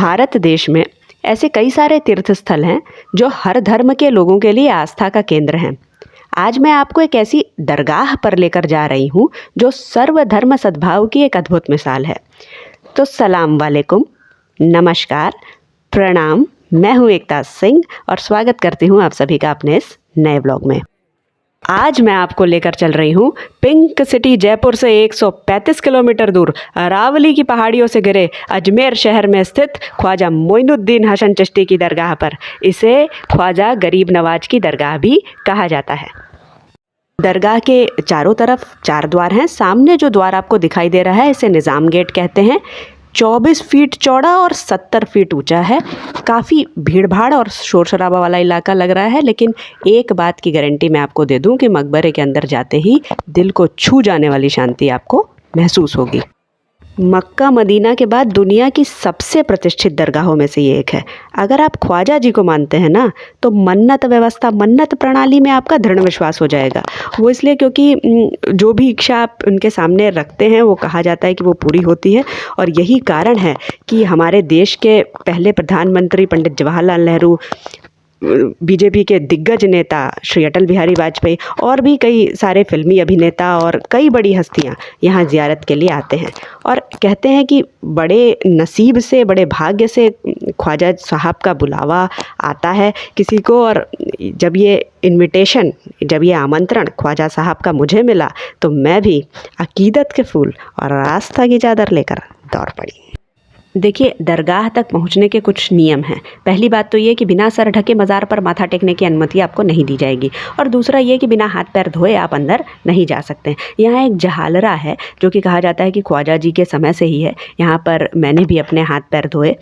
भारत देश में ऐसे कई सारे तीर्थ स्थल हैं जो हर धर्म के लोगों के लिए आस्था का केंद्र हैं। आज मैं आपको एक ऐसी दरगाह पर लेकर जा रही हूँ जो सर्वधर्म सद्भाव की एक अद्भुत मिसाल है। तो सलाम वालेकुम, नमस्कार, प्रणाम। मैं हूँ एकता सिंह और स्वागत करती हूँ आप सभी का अपने इस नए ब्लॉग में। आज मैं आपको लेकर चल रही हूँ पिंक सिटी जयपुर से 135 किलोमीटर दूर अरावली की पहाड़ियों से घिरे अजमेर शहर में स्थित ख्वाजा मोइनुद्दीन हसन चिश्ती की दरगाह पर। इसे ख्वाजा गरीब नवाज की दरगाह भी कहा जाता है। दरगाह के चारों तरफ 4 द्वार हैं। सामने जो द्वार आपको दिखाई दे रहा है इसे निज़ाम गेट कहते हैं। 24 फीट चौड़ा और 70 फीट ऊंचा है। काफ़ी भीड़ भाड़ और शोर शराबा वाला इलाका लग रहा है, लेकिन एक बात की गारंटी मैं आपको दे दूं कि मकबरे के अंदर जाते ही दिल को छू जाने वाली शांति आपको महसूस होगी। मक्का मदीना के बाद दुनिया की सबसे प्रतिष्ठित दरगाहों में से ये एक है। अगर आप ख्वाजा जी को मानते हैं ना, तो मन्नत व्यवस्था, मन्नत प्रणाली में आपका दृढ़ विश्वास हो जाएगा। वो इसलिए क्योंकि जो भी इच्छा आप उनके सामने रखते हैं वो कहा जाता है कि वो पूरी होती है। और यही कारण है कि हमारे देश के पहले प्रधानमंत्री पंडित जवाहरलाल नेहरू, बीजेपी के दिग्गज नेता श्री अटल बिहारी वाजपेयी और भी कई सारे फिल्मी अभिनेता और कई बड़ी हस्तियां यहाँ ज़ियारत के लिए आते हैं। और कहते हैं कि बड़े नसीब से, बड़े भाग्य से ख्वाजा साहब का बुलावा आता है किसी को। और जब ये आमंत्रण ख्वाजा साहब का मुझे मिला तो मैं भी अकीदत के फूल और आस्था की चादर लेकर दौड़ पड़ी। देखिए, दरगाह तक पहुंचने के कुछ नियम हैं। पहली बात तो ये कि बिना सर ढके मज़ार पर माथा टेकने की अनुमति आपको नहीं दी जाएगी। और दूसरा ये कि बिना हाथ पैर धोए आप अंदर नहीं जा सकते। यहाँ एक जहालरा है जो कि कहा जाता है कि ख्वाजा जी के समय से ही है। यहाँ पर मैंने भी अपने हाथ पैर धोए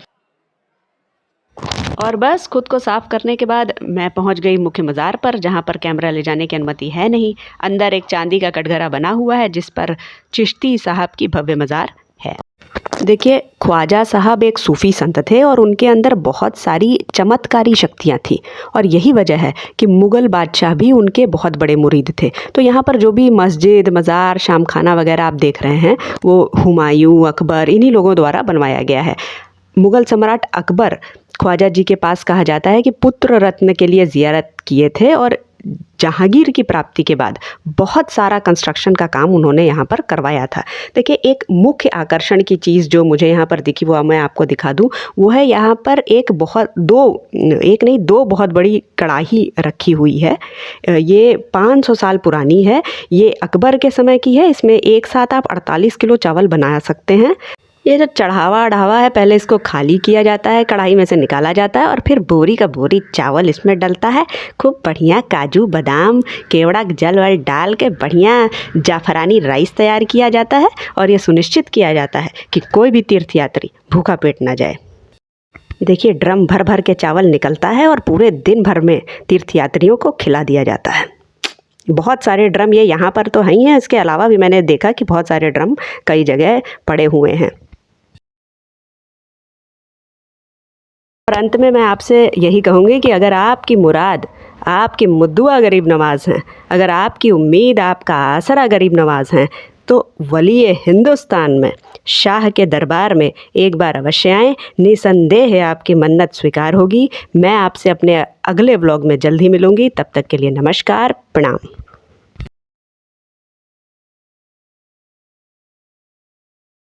और बस खुद को साफ़ करने के बाद मैं पहुँच गई मुख्य मज़ार पर, जहाँ पर कैमरा ले जाने की अनुमति है नहीं। अंदर एक चांदी का कटघरा बना हुआ है जिस पर चिश्ती साहब की भव्य मज़ार है। देखिए, ख्वाजा साहब एक सूफ़ी संत थे और उनके अंदर बहुत सारी चमत्कारी शक्तियाँ थी। और यही वजह है कि मुग़ल बादशाह भी उनके बहुत बड़े मुरीद थे। तो यहाँ पर जो भी मस्जिद, मज़ार, शाम खाना वगैरह आप देख रहे हैं वो हुमायूं, अकबर, इन्हीं लोगों द्वारा बनवाया गया है। मुग़ल सम्राट अकबर ख्वाजा जी के पास कहा जाता है कि पुत्र रत्न के लिए ज़ियारत किए थे और जहांगीर की प्राप्ति के बाद बहुत सारा कंस्ट्रक्शन का काम उन्होंने यहाँ पर करवाया था। देखिए, एक मुख्य आकर्षण की चीज़ जो मुझे यहाँ पर दिखी वो मैं आपको दिखा दूँ। वो है यहाँ पर दो बहुत बड़ी कढ़ाई रखी हुई है। ये 500 साल पुरानी है। ये अकबर के समय की है। इसमें एक साथ आप 48 किलो चावल बना सकते हैं। ये जो चढ़ावा अढ़ावा है, पहले इसको खाली किया जाता है, कढ़ाई में से निकाला जाता है और फिर बोरी का बोरी चावल इसमें डलता है। खूब बढ़िया काजू बादाम केवड़ा जल वल डाल के बढ़िया जाफरानी राइस तैयार किया जाता है। और ये सुनिश्चित किया जाता है कि कोई भी तीर्थयात्री भूखा पेट ना जाए। देखिए, ड्रम भर भर के चावल निकलता है और पूरे दिन भर में तीर्थयात्रियों को खिला दिया जाता है। बहुत सारे ड्रम ये यहाँ पर तो हैं ही हैं, इसके अलावा भी मैंने देखा कि बहुत सारे ड्रम कई जगह पड़े हुए हैं। और अंत में मैं आपसे यही कहूँगी कि अगर आपकी मुराद, आपकी मुद्दुआ गरीब नवाज हैं, अगर आपकी उम्मीद, आपका आसरा गरीब नवाज हैं, तो वली हिंदुस्तान में शाह के दरबार में एक बार अवश्य आएँ। निसंदेह आपकी मन्नत स्वीकार होगी। मैं आपसे अपने अगले व्लॉग में जल्द ही मिलूँगी। तब तक के लिए नमस्कार, प्रणाम।